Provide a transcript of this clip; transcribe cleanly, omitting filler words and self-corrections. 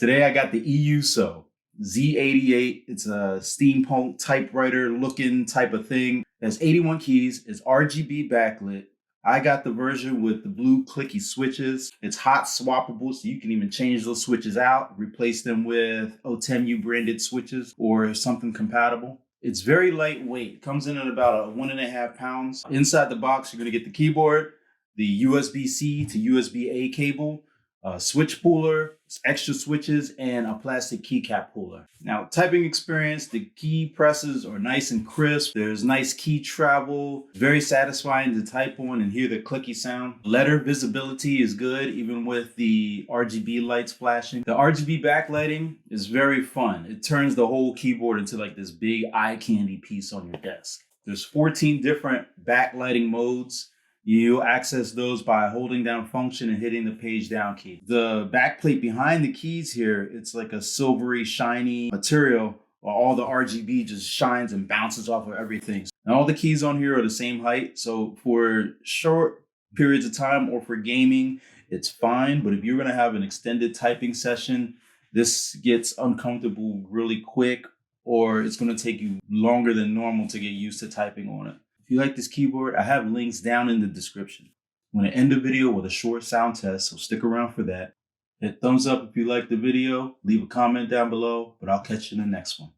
Today I got the E-yooso Z88. It's a steampunk typewriter looking type of thing. It has 81 keys. It's RGB backlit. I got the version with the blue clicky switches. It's hot swappable, so you can even change those switches out, replace them with Outemu branded switches or something compatible. It's very lightweight. It comes in at about 1.5 pounds. Inside the box, you're gonna get the keyboard, the USB-C to USB-A cable, a switch puller, extra switches, and a plastic keycap puller. Now, typing experience, the key presses are nice and crisp. There's nice key travel, very satisfying to type on and hear the clicky sound. Letter visibility is good, even with the RGB lights flashing. The RGB backlighting is very fun. It turns the whole keyboard into like this big eye candy piece on your desk. There's 14 different backlighting modes. You access those by holding down function and hitting the page down key. The backplate behind the keys here, it's like a silvery, shiny material while all the RGB just shines and bounces off of everything. And all the keys on here are the same height. So for short periods of time or for gaming, it's fine. But if you're gonna have an extended typing session, this gets uncomfortable really quick, or it's gonna take you longer than normal to get used to typing on it. If you like this keyboard, I have links down in the description. I'm going to end the video with a short sound test, so stick around for that. Hit thumbs up if you like the video, leave a comment down below, but I'll catch you in the next one.